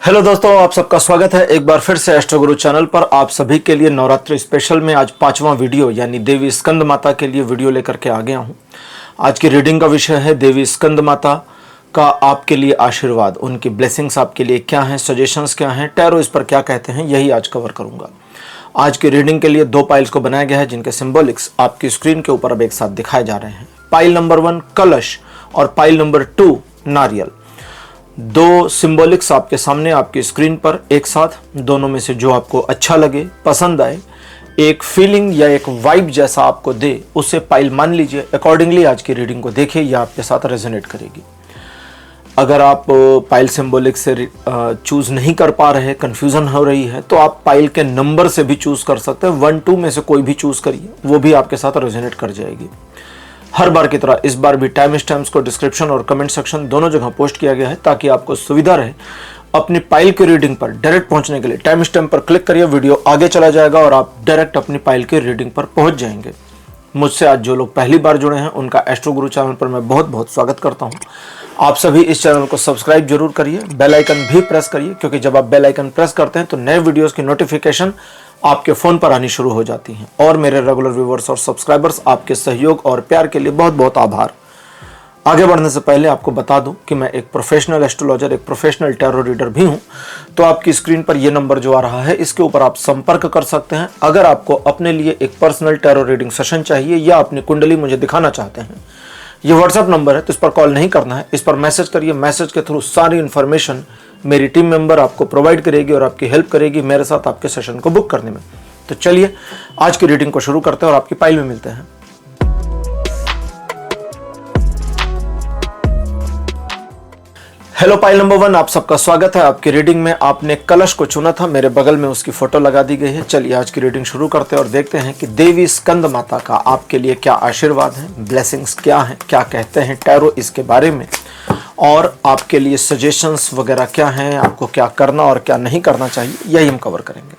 Hello दोस्तों, आप सबका स्वागत है एक बार फिर से एस्ट्रो गुरु चैनल पर। आप सभी के लिए नवरात्रि स्पेशल में आज 5वां वीडियो यानी देवी स्कंद माता के लिए वीडियो लेकर के आ गया हूं। आज की रीडिंग का विषय है देवी स्कंद माता का आपके लिए आशीर्वाद, उनकी ब्लेसिंग्स आपके लिए क्या हैं, सजेशंस क्या हैं, टैरो इस पर क्या कहते हैं, यही आज कवर करूंगा। आज की रीडिंग के लिए 2 पाइल्स को बनाया गया है जिनके सिंबॉलिक्स आपकी स्क्रीन के ऊपर अब एक साथ दिखाए जा रहे हैं। पाइल नंबर 1 कलश और पाइल नंबर 2 नारियल। 2 सिंबॉलिक्स आपके सामने आपकी स्क्रीन पर एक साथ, दोनों में से जो आपको अच्छा लगे, पसंद आए, एक फीलिंग या एक वाइब जैसा आपको दे, उसे पाइल मान लीजिए। अकॉर्डिंगली आज की रीडिंग को देखिए, यह आपके साथ रेजोनेट करेगी। अगर आप पाइल सिंबॉलिक से चूज नहीं कर पा रहे, कंफ्यूजन हो रही है, तो आप पाइल के नंबर से भी चूज कर सकते हैं। 1, 2 में से कोई भी चूज करिए, वो भी आपके साथ रेजोनेट कर जाएगी। हर बार की तरह इस बार भी टाइम स्टैम्प्स को डिस्क्रिप्शन और कमेंट सेक्शन दोनों जगह पोस्ट किया गया है ताकि आपको सुविधा रहे अपनी पाइल की रीडिंग पर डायरेक्ट पहुंचने के लिए। टाइम स्टैम्प पर क्लिक करिए, वीडियो आगे चला जाएगा और आप डायरेक्ट अपनी पाइल की रीडिंग पर पहुंच जाएंगे। मुझसे आज जो लोग पहली बार जुड़े हैं उनका एस्ट्रो गुरु चैनल पर मैं बहुत बहुत स्वागत करता हूं। आप सभी इस चैनल को सब्सक्राइब जरूर करिए, बेल आइकन भी प्रेस करिए, क्योंकि जब आप बेल आइकन प्रेस करते हैं तो नए वीडियोस की नोटिफिकेशन आपके फोन पर आनी शुरू हो जाती हैं। और मेरे रेगुलर व्यूवर्स और सब्सक्राइबर्स, आपके सहयोग और प्यार के लिए बहुत बहुत आभार। आगे बढ़ने से पहले आपको बता दूं कि मैं एक प्रोफेशनल एस्ट्रोलॉजर, एक प्रोफेशनल टैरो रीडर भी हूं। तो आपकी स्क्रीन पर यह नंबर जो आ रहा है, इसके ऊपर आप संपर्क कर सकते हैं अगर आपको अपने लिए एक पर्सनल टैरो रीडिंग सेशन चाहिए या अपनी कुंडली मुझे दिखाना चाहते हैं। ये व्हाट्सएप नंबर है, तो इस पर कॉल नहीं करना है, इस पर मैसेज करिए। मैसेज के थ्रू सारी इन्फॉर्मेशन मेरी टीम मेंबर आपको प्रोवाइड करेगी और आपकी हेल्प करेगी मेरे साथ आपके सेशन को बुक करने में। तो चलिए आज की रीडिंग को शुरू करते हैं और आपकी पाइल में मिलते हैं। हेलो पाइल नंबर 1, आप सबका स्वागत है। आपकी रीडिंग में आपने कलश को चुना था, मेरे बगल में उसकी फोटो लगा दी गई है। चलिए आज की रीडिंग शुरू करते हैं और देखते हैं कि देवी स्कंद माता का आपके लिए क्या आशीर्वाद है, ब्लेसिंग्स क्या हैं, क्या कहते हैं टैरो इसके बारे में, और आपके लिए सजेशंस वगैरह क्या हैं, आपको क्या करना और क्या नहीं करना चाहिए, यही हम कवर करेंगे।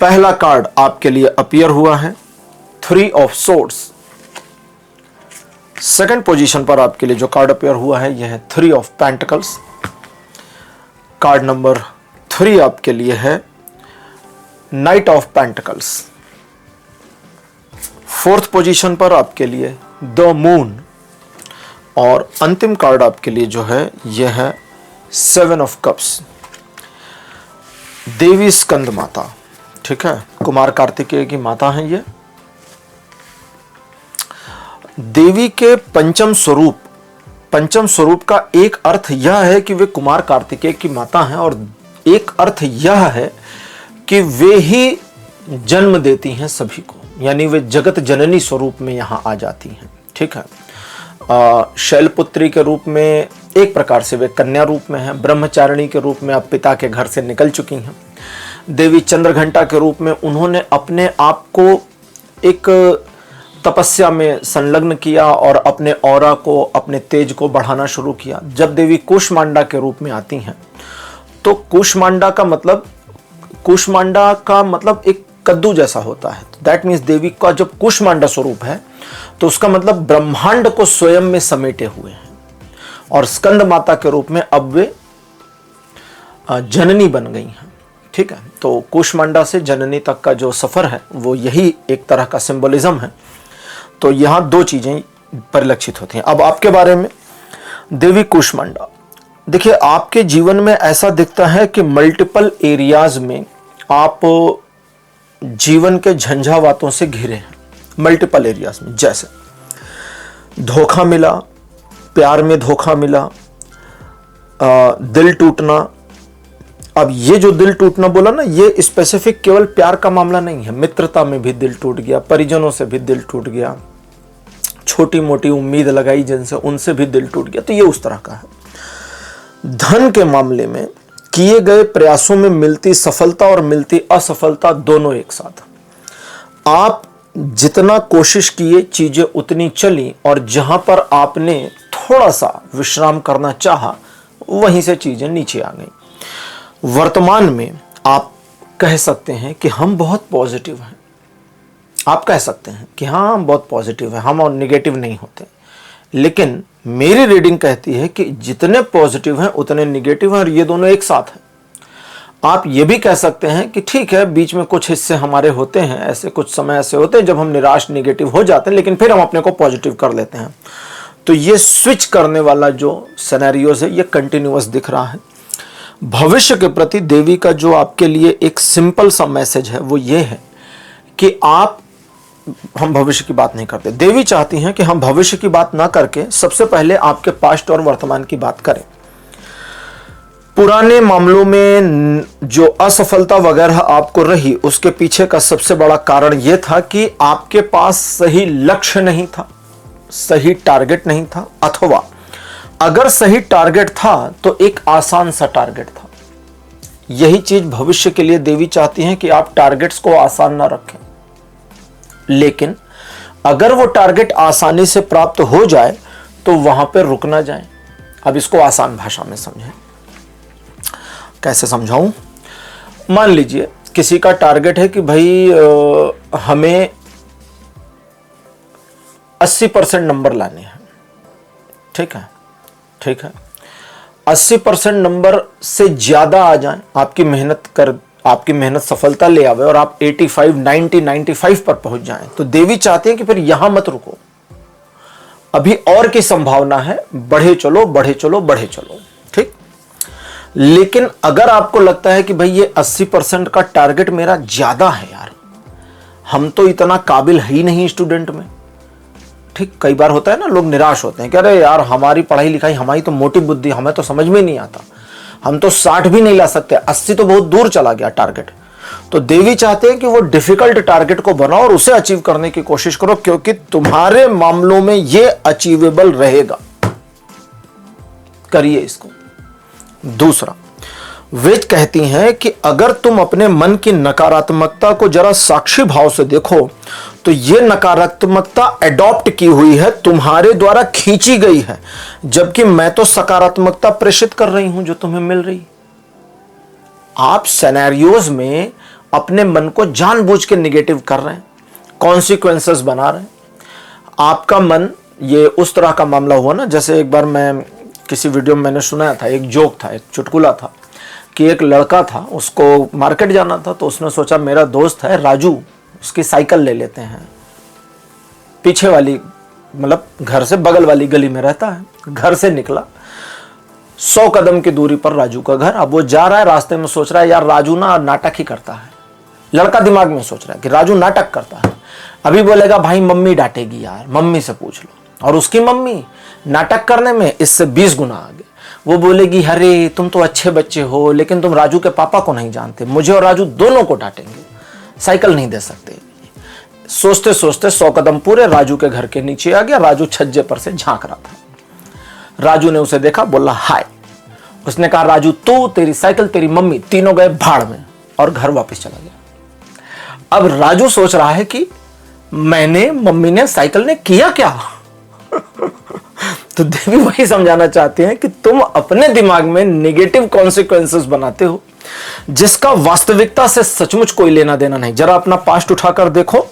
पहला कार्ड आपके लिए अपीयर हुआ है 3 ऑफ सोर्ड्स। सेकंड पोजीशन पर आपके लिए जो कार्ड अपीयर हुआ है यह है 3 ऑफ पेंटिकल्स। कार्ड नंबर 3 आपके लिए है night of pentacles. Fourth position पर आपके लिए द मून। और अंतिम कार्ड आपके लिए जो है यह है 7 ऑफ कप्स। देवी स्कंद माता, ठीक है, कुमार कार्तिकेय की माता है ये। देवी के पंचम स्वरूप का एक अर्थ यह है कि वे कुमार कार्तिकेय की माता हैं, और एक अर्थ यह है कि वे ही जन्म देती हैं सभी को, यानी वे जगत जननी स्वरूप में यहां आ जाती हैं, ठीक है। शैलपुत्री के रूप में एक प्रकार से वे कन्या रूप में हैं, ब्रह्मचारिणी के रूप में अब पिता के घर से निकल चुकी हैं। देवी चंद्रघंटा के रूप में उन्होंने अपने आप को एक तपस्या में संलग्न किया और अपने ऑरा को, अपने तेज को बढ़ाना शुरू किया। जब देवी कूष्मांडा के रूप में आती हैं तो कूष्मांडा का मतलब एक कद्दू जैसा होता है। दैट मीन्स देवी का जब कूष्मांडा स्वरूप है तो उसका मतलब ब्रह्मांड को स्वयं में समेटे हुए हैं। और स्कंद माता के रूप में अब वे जननी बन गई हैं, ठीक है। तो कूष्मांडा से जननी तक का जो सफर है वो यही एक तरह का सिंबलिज्म है। तो यहां 2 चीजें परिलक्षित होती हैं। अब आपके बारे में देवी कूष्मांडा, देखिए आपके जीवन में ऐसा दिखता है कि मल्टीपल एरियाज में आप जीवन के झंझावातों से घिरे हैं। मल्टीपल एरियाज में, जैसे धोखा मिला, प्यार में धोखा मिला, दिल टूटना। अब ये जो दिल टूटना बोला ना, ये स्पेसिफिक केवल प्यार का मामला नहीं है, मित्रता में भी दिल टूट गया, परिजनों से भी दिल टूट गया, छोटी मोटी उम्मीद लगाई जिनसे, उनसे भी दिल टूट गया, तो ये उस तरह का है। धन के मामले में किए गए प्रयासों में मिलती सफलता और मिलती असफलता दोनों एक साथ। आप जितना कोशिश किए चीजें उतनी चली, और जहां पर आपने थोड़ा सा विश्राम करना चाहा वहीं से चीजें नीचे आ गई। वर्तमान में आप कह सकते हैं कि हम बहुत पॉजिटिव हैं, आप कह सकते हैं कि हाँ हम बहुत पॉजिटिव हैं, हम और निगेटिव नहीं होते। लेकिन मेरी रीडिंग कहती है कि जितने पॉजिटिव हैं उतने निगेटिव हैं, और ये दोनों एक साथ हैं। आप ये भी कह सकते हैं कि ठीक है, बीच में कुछ हिस्से हमारे होते हैं, ऐसे कुछ समय ऐसे होते हैं जब हम निराश नेगेटिव हो जाते हैं, लेकिन फिर हम अपने को पॉजिटिव कर लेते हैं। तो ये स्विच करने वाला जो सिनेरियोज है ये कंटिन्यूअस दिख रहा है। भविष्य के प्रति देवी का जो आपके लिए एक सिंपल सा मैसेज है वो ये है कि हम भविष्य की बात नहीं करते। देवी चाहती हैं कि हम भविष्य की बात ना करके सबसे पहले आपके पास्ट और वर्तमान की बात करें। पुराने मामलों में जो असफलता वगैरह आपको रही, उसके पीछे का सबसे बड़ा कारण यह था कि आपके पास सही लक्ष्य नहीं था, सही टारगेट नहीं था, अथवा अगर सही टारगेट था तो एक आसान सा टारगेट था। यही चीज भविष्य के लिए देवी चाहती हैं कि आप टारगेट्स को आसान ना रखें, लेकिन अगर वो टारगेट आसानी से प्राप्त हो जाए तो वहां पर रुक ना जाए। अब इसको आसान भाषा में समझें। कैसे समझाऊं? मान लीजिए किसी का टारगेट है कि भाई हमें 80% नंबर लाने हैं। ठीक है, ठीक है, 80% नंबर से ज्यादा आ जाए, आपकी मेहनत सफलता ले आवे और आप 85, 90, 95 पर पहुंच जाएं, तो देवी चाहती है कि फिर यहां मत रुको, अभी और की संभावना है, बढ़े चलो, बढ़े चलो, बढ़े चलो। ठीक। लेकिन अगर आपको लगता है कि भाई ये 80% का टारगेट मेरा ज्यादा है यार, हम तो इतना काबिल है ही नहीं स्टूडेंट में। ठीक, कई बार होता है ना, लोग निराश होते हैं कि अरे यार हमारी पढ़ाई लिखाई, हमारी तो मोटी बुद्धि, हमें तो समझ में नहीं आता, हम तो 60 भी नहीं ला सकते, 80 तो बहुत दूर चला गया टारगेट। तो देवी चाहते हैं कि वो डिफिकल्ट टारगेट को बनाओ और उसे अचीव करने की कोशिश करो, क्योंकि तुम्हारे मामलों में ये अचीवेबल रहेगा। करिए इसको। दूसरा, वे कहती हैं कि अगर तुम अपने मन की नकारात्मकता को जरा साक्षी भाव से देखो तो ये नकारात्मकता एडॉप्ट की हुई है, तुम्हारे द्वारा खींची गई है, जबकि मैं तो सकारात्मकता प्रेषित कर रही हूं जो तुम्हें मिल रही। आप सिनेरियोज में अपने मन को जानबूझ के नेगेटिव कर रहे हैं, कॉन्सिक्वेंसेस बना रहे हैं। आपका मन, ये उस तरह का मामला हुआ ना, जैसे एक बार मैं किसी वीडियो में मैंने सुनाया था, एक जोक था, एक चुटकुला था कि एक लड़का था, उसको मार्केट जाना था, तो उसने सोचा मेरा दोस्त है राजू, उसकी साइकिल ले लेते हैं। पीछे वाली, मतलब घर से बगल वाली गली में रहता है। घर से निकला, 100 कदम की दूरी पर राजू का घर। अब वो जा रहा है, रास्ते में सोच रहा है यार राजू ना नाटक ही करता है। लड़का दिमाग में सोच रहा है कि राजू नाटक करता है, अभी बोलेगा भाई मम्मी डांटेगी यार, मम्मी से पूछ लो। और उसकी मम्मी नाटक करने में इससे 20 गुना आगे। वो बोलेगी अरे तुम तो अच्छे बच्चे हो, लेकिन तुम राजू के पापा को नहीं जानते, मुझे और राजू दोनों को डांटेंगे, साइकिल नहीं दे सकते। सोचते सोचते 100 कदम पूरे राजू के घर के नीचे आ गया। राजू छज्जे पर से झांक रहा था। राजू ने उसे देखा, बोला हाय। उसने कहा राजू तू, तेरी साइकिल, तेरी मम्मी, तीनों गए भाड़ में, और घर वापस चला गया। अब राजू सोच रहा है कि मैंने, मम्मी ने, साइकिल ने किया क्या? तो देवी वही समझाना चाहते हैं कि तुम अपने दिमाग में नेगेटिव कॉन्सिक्वेंसेस बनाते हो जिसका वास्तविकता से सचमुच कोई लेना देना नहीं। जरा अपना पास्ट उठाकर देखो,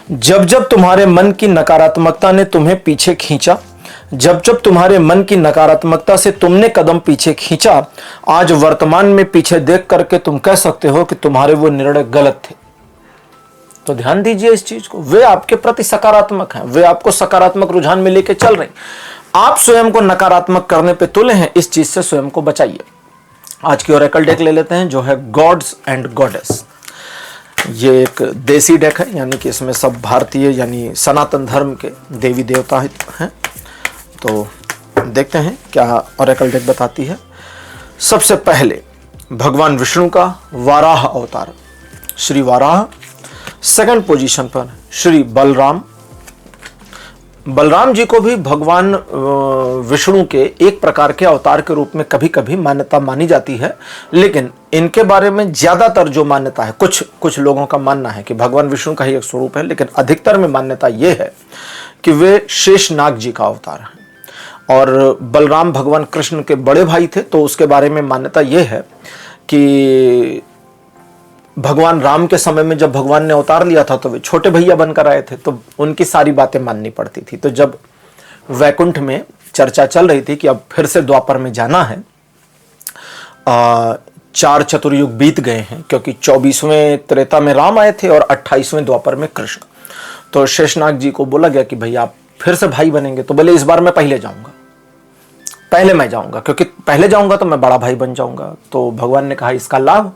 जब जब तुम्हारे मन की नकारात्मकता ने तुम्हें पीछे खींचा, जब जब तुम्हारे मन की नकारात्मकता से तुमने कदम पीछे खींचा, आज वर्तमान में पीछे देख करके तुम कह सकते हो कि तुम्हारे वो निर्णय गलत थे। तो ध्यान दीजिए इस चीज को। वे आपके प्रति सकारात्मक हैं, वे आपको सकारात्मक रुझान में लेके चल रहे हैं। आप स्वयं को नकारात्मक करने पे तुले हैं, इस चीज से स्वयं को बचाइए। आज की ओरेकल डेक ले लेते हैं जो है गॉड्स एंड गॉडेस। ये एक देसी डेक है, यानी कि इसमें सब भारतीय यानी सनातन धर्म के देवी देवता हैं। तो देखते हैं क्या ओरेकल डेक बताती है। सबसे पहले भगवान विष्णु का वाराह अवतार श्री वाराह, सेकंड पोजीशन पर श्री बलराम। बलराम जी को भी भगवान विष्णु के एक प्रकार के अवतार के रूप में कभी कभी मान्यता मानी जाती है, लेकिन इनके बारे में ज्यादातर जो मान्यता है, कुछ लोगों का मानना है कि भगवान विष्णु का ही एक स्वरूप है, लेकिन अधिकतर में मान्यता यह है कि वे शेषनाग जी का अवतार हैं। और बलराम भगवान कृष्ण के बड़े भाई थे, तो उसके बारे में मान्यता यह है कि भगवान राम के समय में जब भगवान ने अवतार लिया था तो वे छोटे भैया बनकर आए थे, तो उनकी सारी बातें माननी पड़ती थी। तो जब वैकुंठ में चर्चा चल रही थी कि अब फिर से द्वापर में जाना है, 4 चतुर्युग बीत गए हैं, क्योंकि 24वें त्रेता में राम आए थे और 28वें द्वापर में कृष्ण। तो शेषनाग जी को बोला गया कि भाई आप फिर से भाई बनेंगे, तो बोले इस बार मैं पहले जाऊंगा, पहले मैं जाऊंगा, क्योंकि पहले जाऊंगा तो मैं बड़ा भाई बन जाऊंगा। तो भगवान ने कहा इसका लाभ,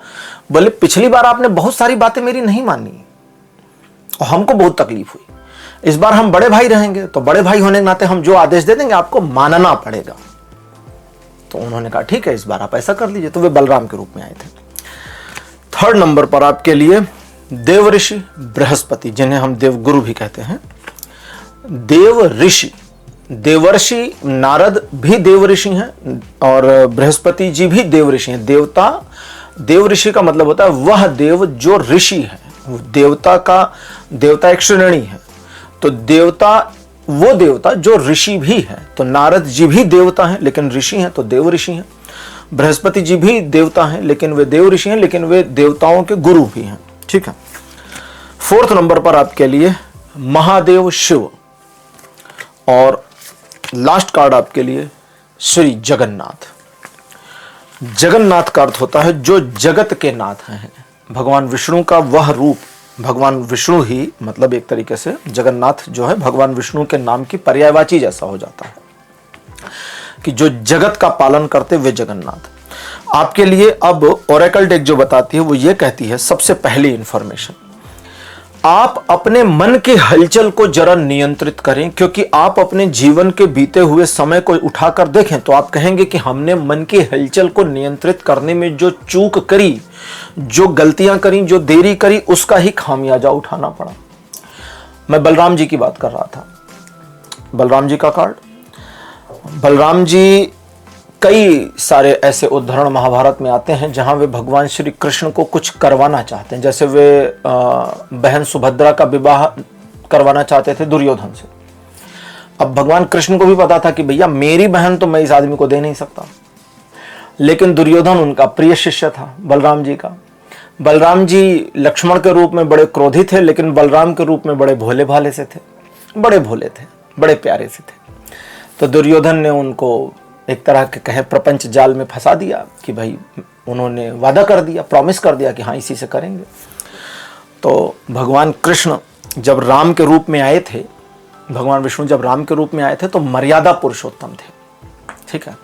बोले पिछली बार आपने बहुत सारी बातें मेरी नहीं मानी और हमको बहुत तकलीफ हुई, इस बार हम बड़े भाई रहेंगे तो बड़े भाई होने के नाते हम जो आदेश दे देंगे आपको मानना पड़ेगा। तो उन्होंने कहा ठीक है इस बार आप ऐसा कर लीजिए। तो वे बलराम के रूप में आए थे। 3rd नंबर पर आपके लिए देव ऋषि बृहस्पति, जिन्हें हम देवगुरु भी कहते हैं। देव ऋषि, देवर्षि नारद भी देव ऋषि हैं और बृहस्पति जी भी देव ऋषि हैं। देवता, देव ऋषि का मतलब होता है वह देव जो ऋषि है। देवता एक श्रेणी है, तो देवता वो देवता जो ऋषि भी है। तो नारद जी भी देवता हैं लेकिन ऋषि हैं, तो देव ऋषि हैं। बृहस्पति जी भी देवता हैं लेकिन वे देव ऋषि हैं, लेकिन वे देवताओं के गुरु भी हैं। ठीक है। 4th नंबर पर आपके लिए महादेव शिव और लास्ट कार्ड आपके लिए श्री जगन्नाथ। जगन्नाथ का अर्थ होता है जो जगत के नाथ हैं। भगवान विष्णु का वह रूप, भगवान विष्णु ही मतलब एक तरीके से जगन्नाथ जो है भगवान विष्णु के नाम की पर्यायवाची जैसा हो जाता है कि जो जगत का पालन करते वे जगन्नाथ। आपके लिए अब ओरेकल डेक जो बताती है वो ये कहती है, सबसे पहली इंफॉर्मेशन, आप अपने मन की हलचल को जरा नियंत्रित करें, क्योंकि आप अपने जीवन के बीते हुए समय को उठाकर देखें तो आप कहेंगे कि हमने मन की हलचल को नियंत्रित करने में जो चूक करी, जो गलतियां करी, जो देरी करी, उसका ही खामियाजा उठाना पड़ा। मैं बलराम जी की बात कर रहा था। बलराम जी का कार्ड, बलराम जी कई सारे ऐसे उदाहरण महाभारत में आते हैं जहां वे भगवान श्री कृष्ण को कुछ करवाना चाहते हैं। जैसे वे बहन सुभद्रा का विवाह करवाना चाहते थे दुर्योधन से। अब भगवान कृष्ण को भी पता था कि भैया मेरी बहन तो मैं इस आदमी को दे नहीं सकता, लेकिन दुर्योधन उनका प्रिय शिष्य था बलराम जी का। बलराम जी लक्ष्मण के रूप में बड़े क्रोधी थे, लेकिन बलराम के रूप में बड़े भोले भाले से थे, बड़े भोले थे, बड़े प्यारे से थे। तो दुर्योधन ने उनको एक तरह के कहे प्रपंच जाल में फंसा दिया कि भाई उन्होंने वादा कर दिया, प्रॉमिस कर दिया कि हाँ इसी से करेंगे। तो भगवान कृष्ण जब राम के रूप में आए थे, भगवान विष्णु जब राम के रूप में आए थे तो मर्यादा पुरुषोत्तम थे। ठीक है,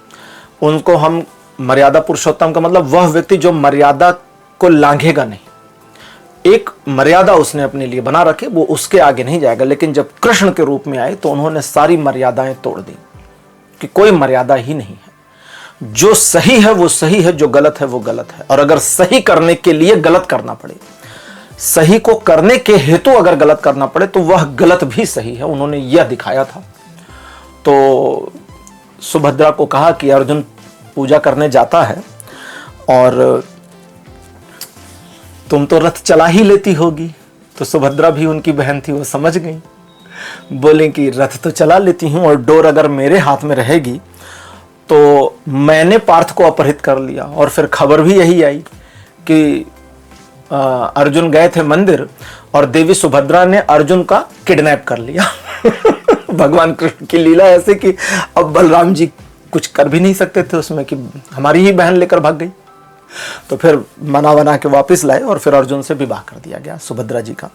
उनको हम मर्यादा पुरुषोत्तम का मतलब वह व्यक्ति जो मर्यादा को लांघेगा नहीं। एक मर्यादा उसने अपने लिए बना रखे, वो उसके आगे नहीं जाएगा। लेकिन जब कृष्ण के रूप में आए तो उन्होंने सारी मर्यादाएं तोड़ दी कि कोई मर्यादा ही नहीं है। जो सही है वो सही है, जो गलत है वो गलत है। और अगर सही करने के लिए गलत करना पड़े, सही को करने के हेतु अगर गलत करना पड़े तो वह गलत भी सही है, उन्होंने यह दिखाया था। तो सुभद्रा को कहा कि अर्जुन पूजा करने जाता है और तुम तो रथ चला ही लेती होगी। तो सुभद्रा भी उनकी बहन थी, वो समझ गई, बोले कि रथ तो चला लेती हूं और डोर अगर मेरे हाथ में रहेगी तो मैंने पार्थ को अपहरित कर लिया। और फिर खबर भी यही आई कि अर्जुन गए थे मंदिर और देवी सुभद्रा ने अर्जुन का किडनैप कर लिया। भगवान कृष्ण की लीला ऐसे कि अब बलराम जी कुछ कर भी नहीं सकते थे उसमें कि हमारी ही बहन लेकर भाग गई। तो फिर मना बना के वापस लाए और फिर अर्जुन से विवाह कर दिया गया सुभद्रा जी का।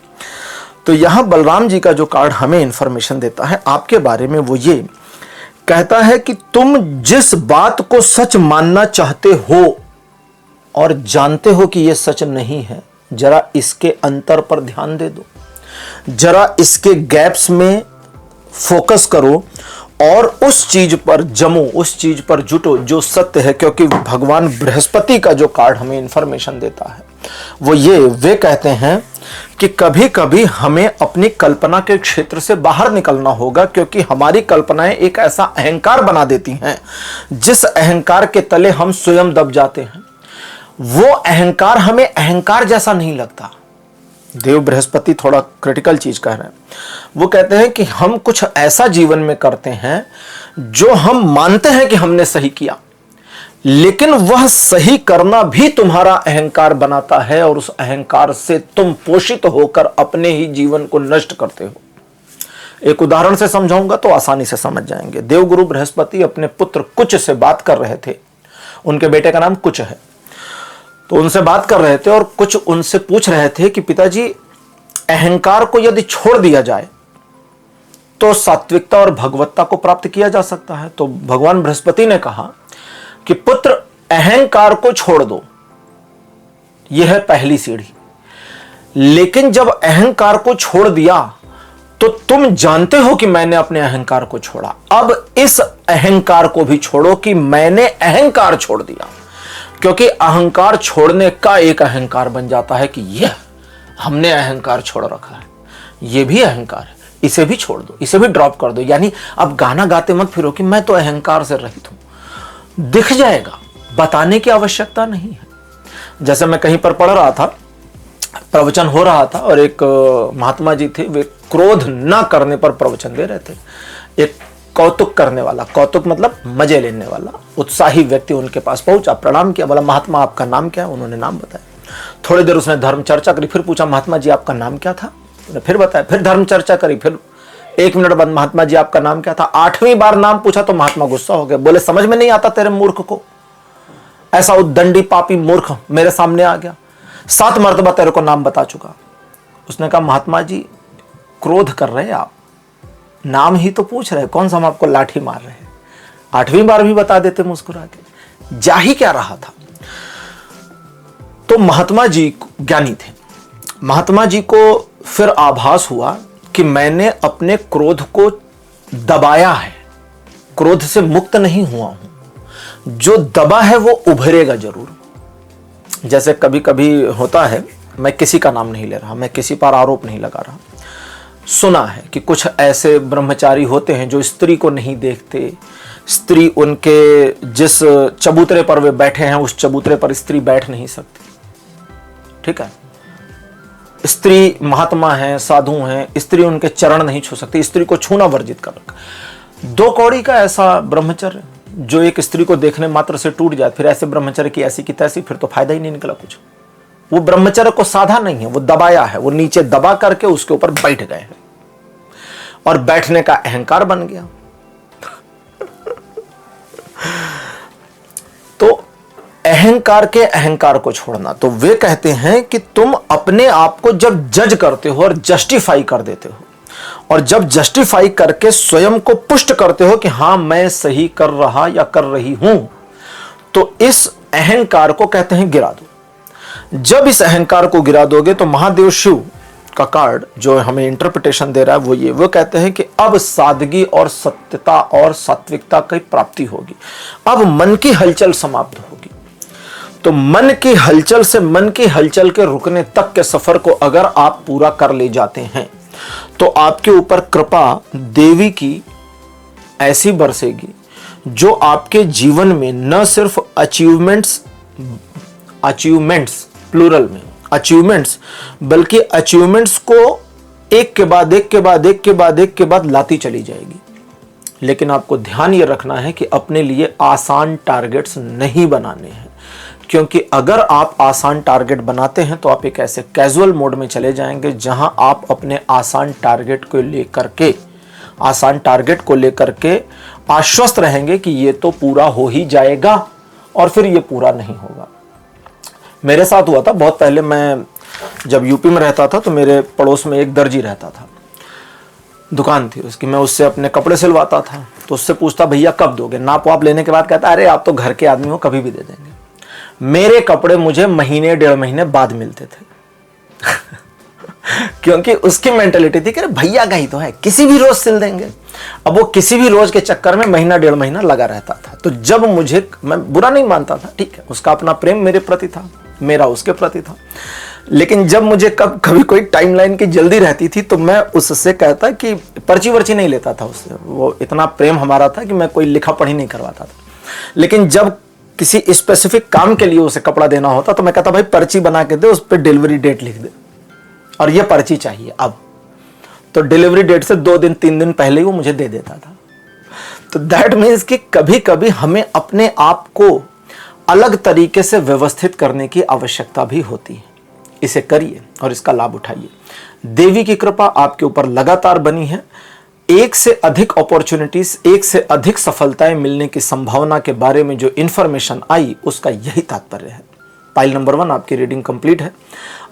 तो यहां बलराम जी का जो कार्ड हमें इंफॉर्मेशन देता है आपके बारे में, वो ये कहता है कि तुम जिस बात को सच मानना चाहते हो और जानते हो कि यह सच नहीं है, जरा इसके अंतर पर ध्यान दे दो, जरा इसके गैप्स में फोकस करो और उस चीज पर जमो, उस चीज पर जुटो जो सत्य है। क्योंकि भगवान बृहस्पति का जो कार्ड हमें इंफॉर्मेशन देता है वो ये, वे कहते हैं कि कभी कभी हमें अपनी कल्पना के क्षेत्र से बाहर निकलना होगा, क्योंकि हमारी कल्पनाएं एक ऐसा अहंकार बना देती हैं जिस अहंकार के तले हम स्वयं दब जाते हैं। वो अहंकार हमें अहंकार जैसा नहीं लगता। देव बृहस्पति थोड़ा क्रिटिकल चीज कह रहे हैं। वो कहते हैं कि हम कुछ ऐसा जीवन में करते हैं जो हम मानते हैं कि हमने सही किया, लेकिन वह सही करना भी तुम्हारा अहंकार बनाता है और उस अहंकार से तुम पोषित होकर अपने ही जीवन को नष्ट करते हो। एक उदाहरण से समझाऊंगा तो आसानी से समझ जाएंगे। देवगुरु बृहस्पति अपने पुत्र कुच से बात कर रहे थे। उनके बेटे का नाम कुच है। तो उनसे बात कर रहे थे और कुछ उनसे पूछ रहे थे कि पिताजी, अहंकार को यदि छोड़ दिया जाए तो सात्विकता और भगवत्ता को प्राप्त किया जा सकता है। तो भगवान बृहस्पति ने कहा कि पुत्र, अहंकार को छोड़ दो, यह है पहली सीढ़ी। लेकिन जब अहंकार को छोड़ दिया तो तुम जानते हो कि मैंने अपने अहंकार को छोड़ा। अब इस अहंकार को भी छोड़ो कि मैंने अहंकार छोड़ दिया, क्योंकि अहंकार छोड़ने का एक अहंकार बन जाता है कि यह हमने अहंकार छोड़ रखा है, यह भी अहंकार है, इसे भी छोड़ दो, इसे भी ड्रॉप कर दो। यानी अब गाना गाते मत फिरो कि मैं तो अहंकार से रहित हूं। दिख जाएगा, बताने की आवश्यकता नहीं है। जैसे मैं कहीं पर पढ़ रहा था, प्रवचन हो रहा था और एक महात्मा जी थे, वे क्रोध न करने पर प्रवचन दे रहे थे। एक कौतुक करने वाला, कौतुक मतलब मजे लेने वाला उत्साही व्यक्ति उनके पास पहुंचा, प्रणाम किया, बोला महात्मा आपका नाम क्या है? उन्होंने नाम बताया। थोड़ी देर उसने धर्म चर्चा करी, फिर पूछा महात्मा जी आपका नाम क्या था? फिर बताया, फिर धर्म चर्चा करी, फिर 1 मिनट बाद महात्मा जी आपका नाम क्या था? 8वीं बार नाम पूछा तो महात्मा गुस्सा हो गए, बोले समझ में नहीं आता तेरे मूर्ख को, ऐसा उद्दंडी पापी मूर्ख मेरे सामने आ गया, 7 मर्तबा तेरे को नाम बता चुका। उसने कहा महात्मा जी क्रोध कर रहे हैं आप, नाम ही तो पूछ रहे, कौन सा हम आपको लाठी मार रहे हैं? 8वीं बार भी बता देते मुस्कुरा के, जा ही क्या रहा था। तो महात्मा जी ज्ञानी थे, महात्मा जी को फिर आभास हुआ कि मैंने अपने क्रोध को दबाया है, क्रोध से मुक्त नहीं हुआ हूं, जो दबा है वो उभरेगा जरूर। जैसे कभी कभी होता है, मैं किसी का नाम नहीं ले रहा, मैं किसी पर आरोप नहीं लगा रहा, सुना है कि कुछ ऐसे ब्रह्मचारी होते हैं जो स्त्री को नहीं देखते, स्त्री उनके जिस चबूतरे पर वे बैठे हैं उस चबूतरे पर स्त्री बैठ नहीं सकती। ठीक है, स्त्री महात्मा है, साधु हैं, स्त्री उनके चरण नहीं छू सकती, स्त्री को छूना वर्जित कर रखा। 2 कौड़ी का ऐसा ब्रह्मचर्य जो एक स्त्री को देखने मात्र से टूट जाए, फिर ऐसे ब्रह्मचर्य की ऐसी की तैसी, फिर तो फायदा ही नहीं निकला कुछ। वो ब्रह्मचर्य को साधा नहीं है, वो दबाया है, वो नीचे दबा करके उसके ऊपर बैठ गए हैं और बैठने का अहंकार बन गया। तो अहंकार के अहंकार को छोड़ना, तो वे कहते हैं कि तुम अपने आप को जब जज करते हो और जस्टिफाई कर देते हो, और जब जस्टिफाई करके स्वयं को पुष्ट करते हो कि हां मैं सही कर रहा या कर रही हूं, तो इस अहंकार को कहते हैं गिरा दो। जब इस अहंकार को गिरा दोगे तो महादेव शिव का कार्ड जो हमें इंटरप्रिटेशन दे रहा है वो ये, वो कहते हैं कि अब सादगी और सत्यता और सात्विकता की प्राप्ति होगी, अब मन की हलचल समाप्त होगी। तो मन की हलचल से मन की हलचल के रुकने तक के सफर को अगर आप पूरा कर ले जाते हैं तो आपके ऊपर कृपा देवी की ऐसी बरसेगी जो आपके जीवन में न सिर्फ अचीवमेंट्स प्लूरल में अचीवमेंट्स, बल्कि अचीवमेंट्स को एक के बाद एक के बाद एक के बाद एक के बाद लाती चली जाएगी। लेकिन आपको ध्यान यह रखना है कि अपने लिए आसान टारगेट्स नहीं बनाने हैं, क्योंकि अगर आप आसान टारगेट बनाते हैं तो आप एक ऐसे कैजुअल मोड में चले जाएंगे जहां आप अपने आसान टारगेट को लेकर के आश्वस्त रहेंगे कि ये तो पूरा हो ही जाएगा, और फिर ये पूरा नहीं होगा। मेरे साथ हुआ था बहुत पहले, मैं जब यूपी में रहता था तो मेरे पड़ोस में एक दर्जी रहता था, दुकान थी उसकी, मैं उससे अपने कपड़े सिलवाता था। तो उससे पूछता भैया कब दोगे, नाप वाप लेने के बाद कहता अरे आप तो घर के आदमी हो, कभी भी दे देंगे। मेरे कपड़े मुझे महीने 1.5 महीने बाद मिलते थे क्योंकि उसकी मेंटेलिटी थी कि भैया का ही तो है, किसी भी रोज सिल देंगे। अब वो किसी भी रोज के चक्कर में महीना 1.5 महीना लगा रहता था। तो जब मुझे, मैं बुरा नहीं मानता था, ठीक है, उसका अपना प्रेम मेरे प्रति था, मेरा उसके प्रति था, लेकिन जब मुझे कभी कोई टाइमलाइन की जल्दी रहती थी तो मैं उससे कहता कि पर्ची वर्ची नहीं लेता था उससे, वो इतना प्रेम हमारा था कि मैं कोई लिखा पढ़ी नहीं करवाता था। लेकिन जब किसी स्पेसिफिक काम के लिए उसे कपड़ा देना होता तो मैं कहता भाई पर्ची बना के दे, उस पर डिलीवरी डेट लिख दे और ये पर्ची चाहिए अब। तो डिलीवरी डेट से 2 दिन 3 दिन पहले ही वो मुझे दे देता था। तो दैट मीन्स कि कभी कभी हमें अपने आप को अलग तरीके से व्यवस्थित करने की आवश्यकता भी होती है। इसे करिए और इसका लाभ उठाइए। देवी की कृपा आपके ऊपर लगातार बनी है। एक से अधिक अपॉर्चुनिटीज, एक से अधिक सफलताएं मिलने की संभावना के बारे में जो इंफॉर्मेशन आई उसका यही तात्पर्य है। पाइल नंबर 1 आपकी रीडिंग कंप्लीट है।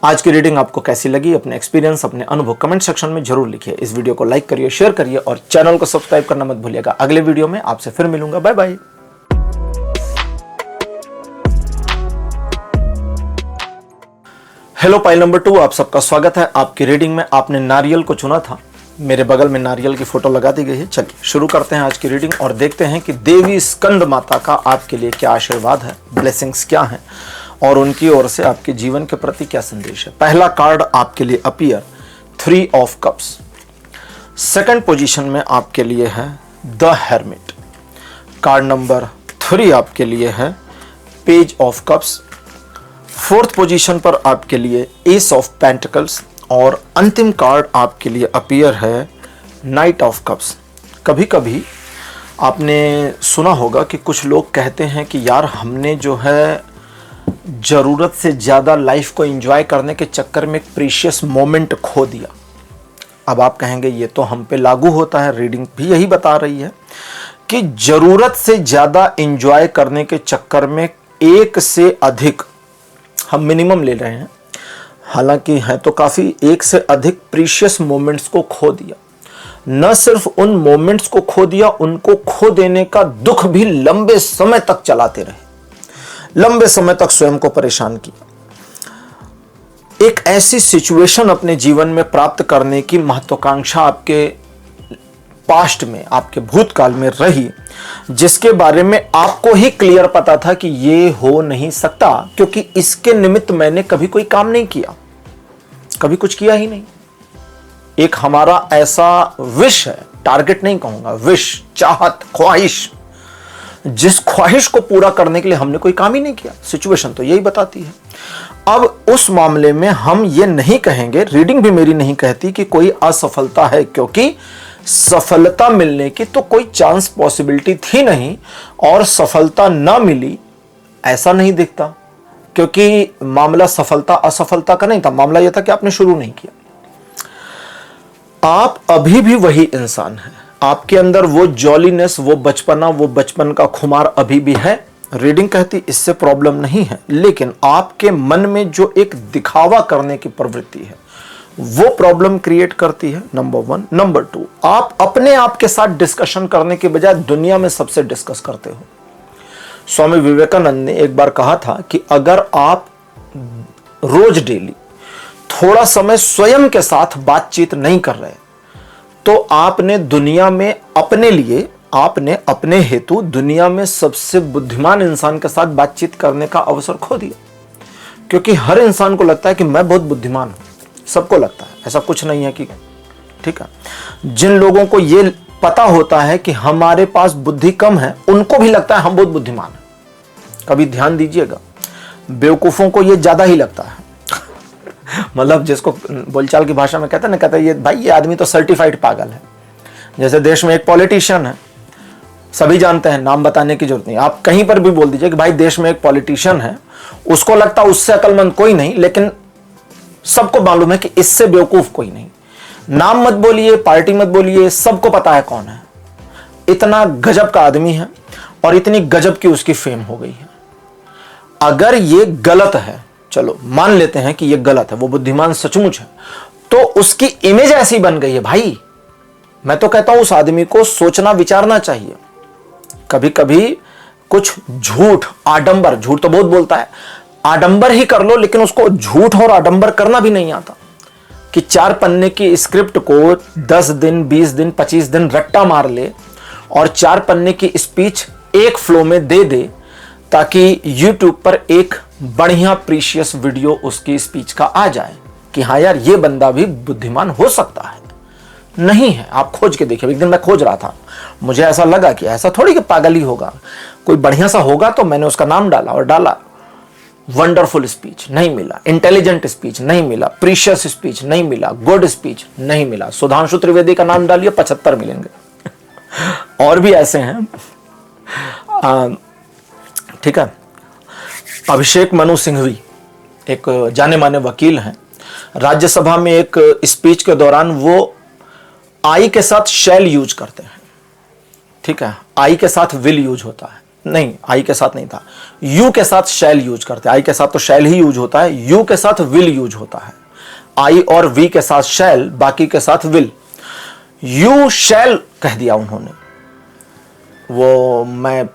आज की रीडिंग आपको कैसी लगी, अपने एक्सपीरियंस, अपने अनुभव कमेंट सेक्शन में जरूर लिखिए। इस वीडियो को लाइक करिए, शेयर करिए और चैनल को सब्सक्राइब करना मत भूलिएगा। अगले वीडियो में आपसे फिर मिलूंगा। Bye bye. Hello pile number 2, आप सबका स्वागत है। आपकी रीडिंग में आपने नारियल को चुना था। मेरे बगल में नारियल की फोटो लगा दी गई है। चलिए शुरू करते हैं आज की रीडिंग और देखते हैं कि देवी स्कंद माता का आपके लिए क्या आशीर्वाद है, ब्लेसिंग्स क्या हैं और उनकी ओर से आपके जीवन के प्रति क्या संदेश है। पहला कार्ड आपके लिए appear 3 of cups. Second position में आपके लिए है द हेरमिट। कार्ड नंबर 3 आपके लिए है page of cups. Fourth position पर आपके लिए एस ऑफ पेंटिकल्स और अंतिम कार्ड आपके लिए अपीयर है नाइट ऑफ कप्स। कभी कभी आपने सुना होगा कि कुछ लोग कहते हैं कि यार हमने जो है ज़रूरत से ज़्यादा लाइफ को एंजॉय करने के चक्कर में एक प्रीशियस मोमेंट खो दिया। अब आप कहेंगे ये तो हम पे लागू होता है, रीडिंग भी यही बता रही है कि ज़रूरत से ज़्यादा एंजॉय करने के चक्कर में एक से अधिक हम मिनिमम ले रहे हैं, हालांकि है तो काफ़ी, एक से अधिक प्रीशियस मोमेंट्स को खो दिया। न सिर्फ उन मोमेंट्स को खो दिया, उनको खो देने का दुख भी लंबे समय तक चलाते रहे, लंबे समय तक स्वयं को परेशान किया। एक ऐसी सिचुएशन अपने जीवन में प्राप्त करने की महत्वाकांक्षा आपके पास्ट में, आपके भूतकाल में रही, जिसके बारे में आपको ही क्लियर पता था कि ये हो नहीं सकता, क्योंकि इसके निमित्त मैंने कभी कोई काम नहीं किया, कभी कुछ किया ही नहीं। एक हमारा ऐसा विश है, टारगेट नहीं कहूंगा, विश, चाहत, ख्वाहिश, जिस ख्वाहिश को पूरा करने के लिए हमने कोई काम ही नहीं किया। सिचुएशन तो यही बताती है। अब उस मामले में हम ये नहीं कहेंगे, रीडिंग भी मेरी नहीं कहती कि कोई असफलता है, क्योंकि सफलता मिलने की तो कोई चांस, पॉसिबिलिटी थी नहीं, और सफलता ना मिली ऐसा नहीं दिखता, क्योंकि मामला सफलता असफलता का नहीं था। मामला यह था कि आपने शुरू नहीं किया। आप अभी भी वही इंसान हैं, आपके अंदर वो जॉलीनेस, वो बचपना, वो बचपन का खुमार अभी भी है। रीडिंग कहती इससे प्रॉब्लम नहीं है, लेकिन आपके मन में जो एक दिखावा करने की प्रवृत्ति है वो प्रॉब्लम क्रिएट करती है, नंबर 1। नंबर 2, आप अपने आप के साथ डिस्कशन करने के बजाय दुनिया में सबसे डिस्कस करते हो। स्वामी विवेकानंद ने एक बार कहा था कि अगर आप रोज डेली थोड़ा समय स्वयं के साथ बातचीत नहीं कर रहे, तो आपने दुनिया में अपने लिए, आपने अपने हेतु दुनिया में सबसे बुद्धिमान इंसान के साथ बातचीत करने का अवसर खो दिया। क्योंकि हर इंसान को लगता है कि मैं बहुत बुद्धिमान हूं, सबको लगता है, ऐसा कुछ नहीं है कि, ठीक है। जिन लोगों को ये पता होता है कि हमारे पास बुद्धि कम है, उनको भी लगता है हम बहुत बुद्धिमान हैं। कभी ध्यान दीजिएगा, बेवकूफों को ये ज्यादा ही लगता है। मतलब जिसको बोलचाल की भाषा में कहते हैं ना, कहते हैं ये भाई ये आदमी तो सर्टिफाइड पागल है। जैसे देश में एक पॉलिटिशियन है, सभी जानते हैं, नाम बताने की जरूरत नहीं, आप कहीं पर भी बोल दीजिए कि भाई देश में एक पॉलिटिशियन है, उसको लगता है उससे अक्लमंद कोई नहीं, लेकिन सबको मालूम है कि इससे बेवकूफ कोई नहीं। नाम मत बोलिए, पार्टी मत बोलिए, सबको पता है कौन है। इतना गजब का आदमी है और इतनी गजब की उसकी फेम हो गई है। अगर ये गलत है, चलो मान लेते हैं कि ये गलत है, वो बुद्धिमान सचमुच है, तो उसकी इमेज ऐसी बन गई है। भाई मैं तो कहता हूं उस आदमी को सोचना विचारना चाहिए। कभी कभी कुछ झूठ, आडंबर, झूठ तो बहुत बोलता है, आडंबर ही कर लो, लेकिन उसको झूठ और आडंबर करना भी नहीं आता। कि 4 पन्ने की स्क्रिप्ट को 10 दिन, 20 दिन, 25 दिन रट्टा मार ले और 4 पन्ने की स्पीच एक फ्लो में दे दे, ताकि YouTube पर एक बढ़िया प्रीशियस वीडियो उसकी स्पीच का आ जाए कि हाँ यार ये बंदा भी बुद्धिमान हो सकता है। नहीं है, आप खोज के देखिए। एक दिन मैं खोज रहा था, मुझे ऐसा लगा कि ऐसा थोड़ी कि पागल ही होगा, कोई बढ़िया सा होगा, तो मैंने उसका नाम डाला और डाला, वंडरफुल स्पीच नहीं मिला, इंटेलिजेंट स्पीच नहीं मिला, प्रीशियस स्पीच नहीं मिला, गुड स्पीच नहीं मिला। सुधांशु त्रिवेदी का नाम डालिए, 75 मिलेंगे। और भी ऐसे हैं, ठीक है। अभिषेक मनु सिंघवी एक जाने माने वकील हैं। राज्यसभा में एक स्पीच के दौरान वो आई के साथ शैल यूज करते हैं, ठीक है। आई के साथ विल यूज होता है, नहीं, आई के साथ नहीं था, यू के साथ शैल यूज करते हैं। आई के साथ तो शैल ही यूज होता है, यू के साथ विल यूज होता है। आई और वी के साथ शैल, बाकी के साथ विल। यू शैल कह दिया उन्होंने, वो मैं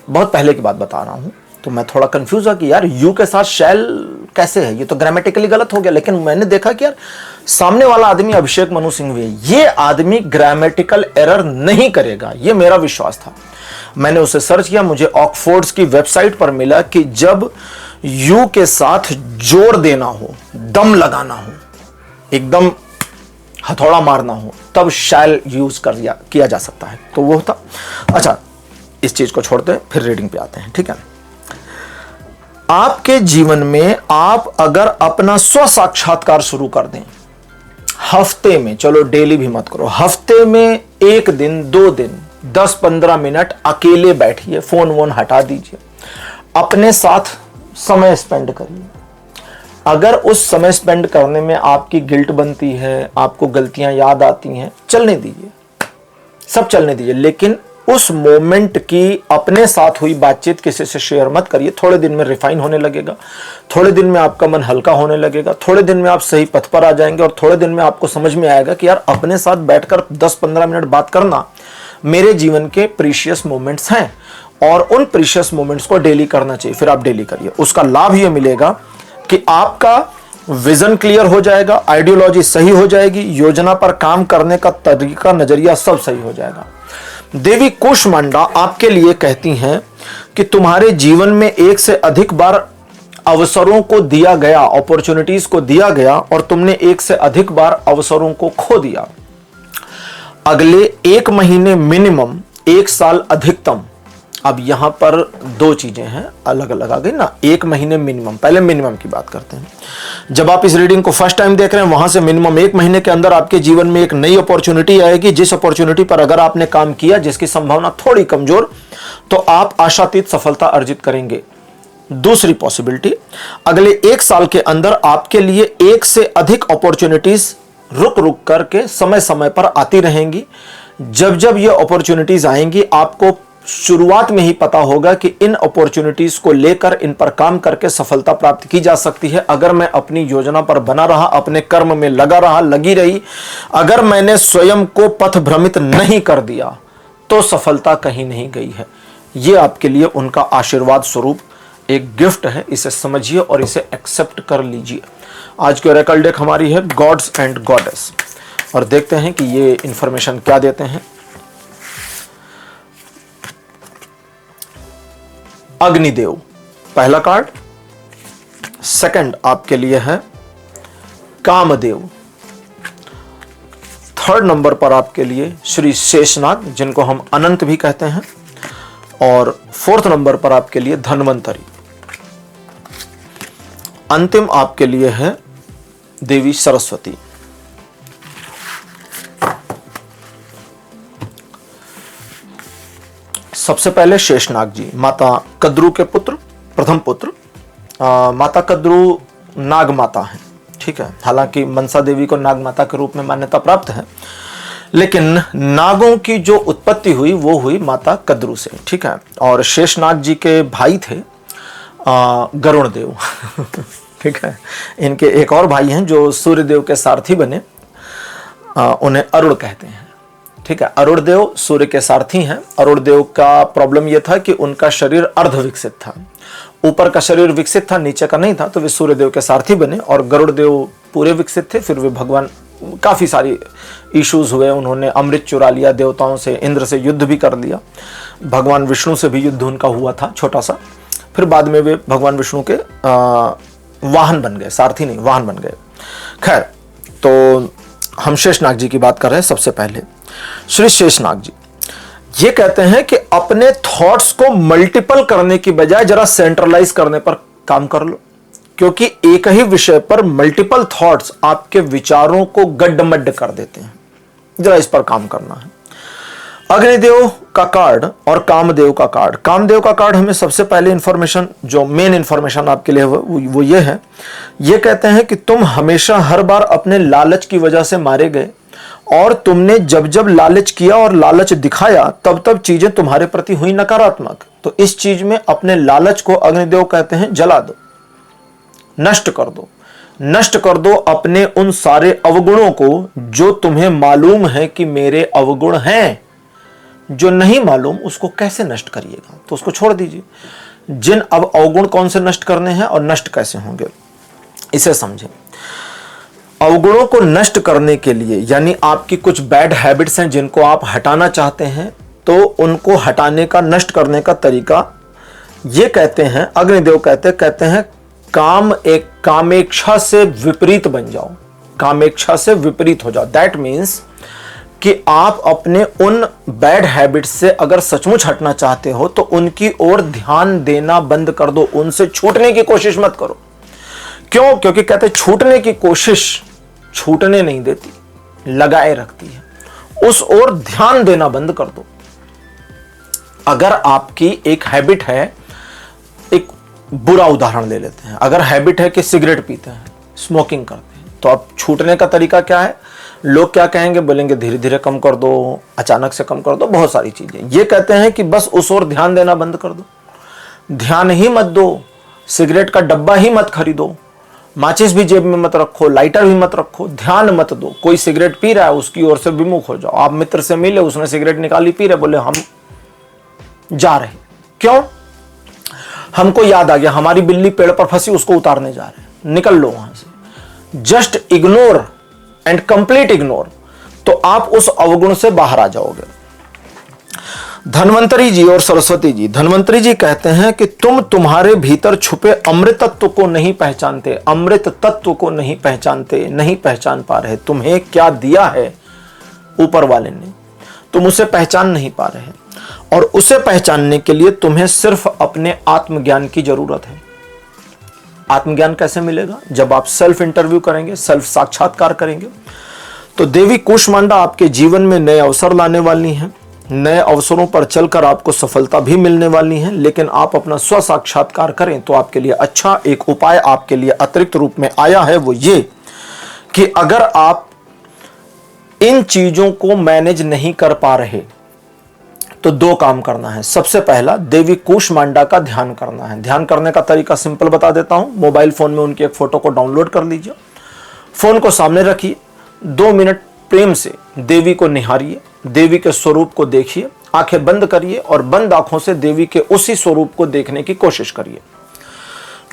बहुत पहले की बात बता रहा हूं, तो मैं थोड़ा कंफ्यूज हुआ कि यार यू के साथ शैल कैसे है, ये तो ग्रामेटिकली गलत हो गया। लेकिन मैंने देखा कि यार सामने वाला आदमी अभिषेक मनु सिंघवी है, ये आदमी ग्रामेटिकल एरर नहीं करेगा, ये मेरा विश्वास था। मैंने उसे सर्च किया, मुझे ऑक्सफोर्ड की वेबसाइट पर मिला कि जब यू के साथ जोर देना हो, दम लगाना हो, एकदम हथौड़ा मारना हो, तब शैल यूज किया जा सकता है, तो वो था। अच्छा, इस चीज को छोड़ते हैं, फिर रीडिंग पे आते हैं, ठीक है। आपके जीवन में आप अगर अपना स्व साक्षात्कार शुरू कर दें, हफ्ते में, चलो डेली भी मत करो, हफ्ते में 1 दिन 2 दिन 10-15 मिनट अकेले बैठिए, फोन वोन हटा दीजिए, अपने साथ समय स्पेंड करिए। अगर उस समय स्पेंड करने में आपकी गिल्ट बनती है, आपको गलतियां याद आती हैं, चलने दीजिए, सब चलने दीजिए, लेकिन उस मोमेंट की अपने साथ हुई बातचीत किसी से शेयर मत करिए। थोड़े दिन में रिफाइन होने लगेगा, थोड़े दिन में आपका मन हल्का होने लगेगा, थोड़े दिन में आप सही पथ पर आ जाएंगे और थोड़े दिन में आपको समझ में आएगा कि यार अपने साथ बैठकर 10-15 मिनट बात करना मेरे जीवन के प्रीशियस मोमेंट्स हैं और उन प्रीशियस मोमेंट्स को डेली करना चाहिए। फिर आप डेली करिए, उसका लाभ यह मिलेगा कि आपका विजन क्लियर हो जाएगा, आइडियोलॉजी सही हो जाएगी, योजना पर काम करने का तरीका, नजरिया सब सही हो जाएगा। देवी कुष्मांडा आपके लिए कहती हैं कि तुम्हारे जीवन में एक से अधिक बार अवसरों को दिया गया, अपॉर्चुनिटीज को दिया गया और तुमने एक से अधिक बार अवसरों को खो दिया। अगले 1 महीने मिनिमम, 1 साल अधिकतम। अब यहां पर 2 चीजें हैं, अलग अलग आ गई ना। 1 महीने मिनिमम, पहले मिनिमम की बात करते हैं। जब आप इस रीडिंग को फर्स्ट टाइम देख रहे हैं, वहां से मिनिमम 1 महीने के अंदर आपके जीवन में एक नई अपॉर्चुनिटी आएगी, जिस अपॉर्चुनिटी पर अगर आपने काम किया, जिसकी संभावना थोड़ी कमजोर, तो आप आशातीत सफलता अर्जित करेंगे। दूसरी पॉसिबिलिटी, अगले 1 साल के अंदर आपके लिए 1 से अधिक अपॉर्चुनिटीज रुक रुक करके समय समय पर आती रहेंगी। जब जब ये अपॉर्चुनिटीज आएंगी, आपको शुरुआत में ही पता होगा कि इन अपॉर्चुनिटीज को लेकर, इन पर काम करके सफलता प्राप्त की जा सकती है। अगर मैं अपनी योजना पर बना रहा, अपने कर्म में लगा रहा, लगी रही, अगर मैंने स्वयं को पथ भ्रमित नहीं कर दिया, तो सफलता कहीं नहीं गई है। यह आपके लिए उनका आशीर्वाद स्वरूप एक गिफ्ट है, इसे समझिए और इसे एक्सेप्ट कर लीजिए। आज की ओरेकल डेक हमारी है गॉड्स एंड गॉडेस, और देखते हैं कि ये इंफॉर्मेशन क्या देते हैं। अग्निदेव पहला कार्ड, सेकंड आपके लिए है कामदेव, थर्ड नंबर पर आपके लिए श्री शेषनाग, जिनको हम अनंत भी कहते हैं, और फोर्थ नंबर पर आपके लिए धन्वंतरी। अंतिम आपके लिए है देवी सरस्वती। सबसे पहले शेषनाग जी, माता कद्रू के पुत्र, प्रथम पुत्र। माता कद्रू नाग माता हैं, ठीक है। हालांकि मनसा देवी को नाग माता के रूप में मान्यता प्राप्त है, लेकिन नागों की जो उत्पत्ति हुई वो हुई माता कद्रू से, ठीक है। और शेषनाग जी के भाई थे गरुण देव ठीक है। इनके एक और भाई हैं जो सूर्यदेव के सारथी बने, उन्हें अरुण कहते हैं, ठीक है। अरुण देव सूर्य के सारथी हैं। अरुण देव का प्रॉब्लम यह था कि उनका शरीर अर्ध विकसित था, ऊपर का शरीर विकसित था, नीचे का नहीं था, तो वे सूर्यदेव के सारथी बने। और गरुड़ देव पूरे विकसित थे, फिर वे भगवान, काफी सारी इश्यूज हुए, उन्होंने अमृत चुरा लिया देवताओं से, इंद्र से युद्ध भी कर लिया, भगवान विष्णु से भी युद्ध उनका हुआ था छोटा सा। फिर बाद में वे भगवान विष्णु के वाहन बन गए, सारथी नहीं वाहन बन गए। खैर, तो हम शेषनाग जी की बात कर रहे हैं। सबसे पहले श्री शेषनाग जी ये कहते हैं कि अपने थॉट्स को मल्टीपल करने की बजाय जरा सेंट्रलाइज करने पर काम कर लो, क्योंकि एक ही विषय पर मल्टीपल थॉट्स आपके विचारों को गड्ढमड्ढ कर देते हैं। जरा इस पर काम करना है। अग्निदेव का कार्ड और कामदेव का कार्ड। कामदेव का कार्ड हमें सबसे पहले इंफॉर्मेशन, जो मेन इंफॉर्मेशन आपके लिए वो ये है, ये कहते हैं कि तुम हमेशा हर बार अपने लालच की वजह से मारे गए, और तुमने जब जब लालच किया और लालच दिखाया, तब तब चीजें तुम्हारे प्रति हुई नकारात्मक। तो तो इस चीज में अपने लालच को अग्निदेव कहते हैं जला दो, नष्ट कर दो। नष्ट कर दो अपने उन सारे अवगुणों को जो तुम्हें मालूम है कि मेरे अवगुण हैं। जो नहीं मालूम उसको कैसे नष्ट करिएगा, तो उसको छोड़ दीजिए। जिन अब अवगुण कौन से नष्ट करने हैं और नष्ट कैसे होंगे इसे समझें। अवगुणों को नष्ट करने के लिए, यानी आपकी कुछ बैड हैबिट्स हैं जिनको आप हटाना चाहते हैं, तो उनको हटाने का, नष्ट करने का तरीका ये कहते हैं, अग्निदेव कहते हैं कामेच्छा से विपरीत बन जाओ, कामेच्छा से विपरीत हो जाओ। दैट मीन्स कि आप अपने उन बैड हैबिट्स से अगर सचमुच हटना चाहते हो तो उनकी ओर ध्यान देना बंद कर दो, उनसे छूटने की कोशिश मत करो। क्यों? क्योंकि कहते छूटने की कोशिश छूटने नहीं देती, लगाए रखती है। उस ओर ध्यान देना बंद कर दो। अगर आपकी एक हैबिट है, एक बुरा उदाहरण ले लेते हैं, अगर हैबिट है कि सिगरेट पीते हैं, स्मोकिंग करते हैं, तो अब छूटने का तरीका क्या है? लोग क्या कहेंगे? बोलेंगे धीरे धीरे कम कर दो, अचानक से कम कर दो, बहुत सारी चीजें। ये कहते हैं कि बस उस ओर ध्यान देना बंद कर दो, ध्यान ही मत दो, सिगरेट का डब्बा ही मत खरीदो, माचिस भी जेब में मत रखो, लाइटर भी मत रखो, ध्यान मत दो। कोई सिगरेट पी रहा है उसकी ओर से विमुख हो जाओ। आप मित्र से मिले, उसने सिगरेट निकाली, पी रहे, बोले हम जा रहे। क्यों? हमको याद आ गया हमारी बिल्ली पेड़ पर फंसी, उसको उतारने जा रहे हैं, निकल लो वहां से। Just ignore and complete ignore, तो आप उस अवगुण से बाहर आ जाओगे। धन्वंतरी जी और सरस्वती जी, धन्वंतरी जी कहते हैं कि तुम तुम्हारे भीतर छुपे अमृत तत्व को नहीं पहचानते, अमृत तत्व को नहीं पहचानते, नहीं पहचान पा रहे। तुम्हें क्या दिया है ऊपर वाले ने, तुम उसे पहचान नहीं पा रहे, और उसे पहचानने के लिए तुम्हें सिर्फ अपने आत्मज्ञान की जरूरत है। आत्मज्ञान कैसे मिलेगा? जब आप सेल्फ इंटरव्यू करेंगे, सेल्फ साक्षात्कार करेंगे। तो देवी कूष्मांडा आपके जीवन में नए अवसर लाने वाली हैं, नए अवसरों पर चलकर आपको सफलता भी मिलने वाली है। लेकिन आप अपना स्व साक्षात्कार करें तो आपके लिए अच्छा एक उपाय आपके लिए अतिरिक्त रूप में आया है, वो ये कि अगर आप इन चीजों को मैनेज नहीं कर पा रहे तो दो काम करना है। सबसे पहला, देवी कूष्मांडा का ध्यान करना है। ध्यान करने का तरीका सिंपल बता देता हूं। मोबाइल फोन में उनकी एक फोटो को डाउनलोड कर लीजिए, फोन को सामने रखिए, 2 मिनट प्रेम से देवी को निहारिए, देवी के स्वरूप को देखिए, आंखें बंद करिए और बंद आंखों से देवी के उसी स्वरूप को देखने की कोशिश करिए।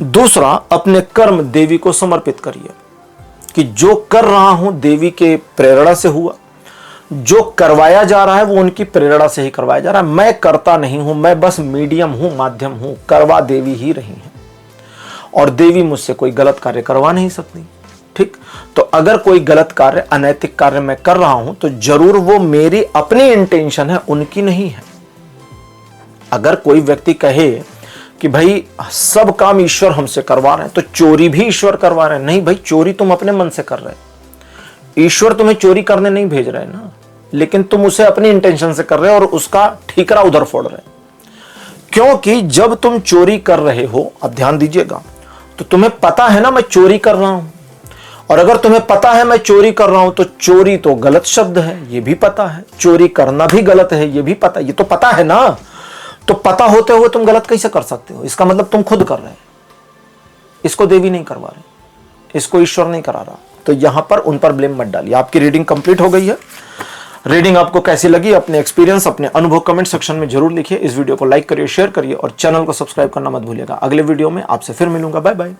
दूसरा, अपने कर्म देवी को समर्पित करिए कि जो कर रहा हूं देवी के प्रेरणा से हुआ, जो करवाया जा रहा है वो उनकी प्रेरणा से ही करवाया जा रहा है। मैं करता नहीं हूं, मैं बस मीडियम हूं, माध्यम हूं, करवा देवी ही रही है और देवी मुझसे कोई गलत कार्य करवा नहीं सकती। ठीक, तो अगर कोई गलत कार्य, अनैतिक कार्य मैं कर रहा हूं तो जरूर वो मेरी अपनी इंटेंशन है, उनकी नहीं है। अगर कोई व्यक्ति कहे कि भाई सब काम ईश्वर हमसे करवा रहे हैं तो चोरी भी ईश्वर करवा रहे हैं, नहीं भाई, चोरी तुम अपने मन से कर रहे हैं, ईश्वर तुम्हें चोरी करने नहीं भेज रहे ना, लेकिन तुम उसे अपनी इंटेंशन से कर रहे हो और उसका ठीकरा उधर फोड़ रहे। क्योंकि जब तुम चोरी कर रहे हो, अब ध्यान दीजिएगा, तो तुम्हें पता है ना मैं चोरी कर रहा हूं, और अगर तुम्हें पता है मैं चोरी कर रहा हूं तो चोरी तो गलत शब्द है, ये भी पता है, चोरी करना भी गलत है, ये भी पता, ये तो पता है ना। तो पता होते हुए तुम गलत कैसे कर सकते हो? इसका मतलब तुम खुद कर रहे हो, इसको देवी नहीं करवा रहे, इसको ईश्वर नहीं करा रहा। तो यहां पर उन पर ब्लेम मत डालिए। आपकी रीडिंग कंप्लीट हो गई है। रीडिंग आपको कैसी लगी, अपने एक्सपीरियंस, अपने अनुभव कमेंट सेक्शन में जरूर लिखिए। इस वीडियो को लाइक करिए, शेयर करिए और चैनल को सब्सक्राइब करना मत भूलिएगा। अगले वीडियो में आपसे फिर मिलूंगा। Bye bye.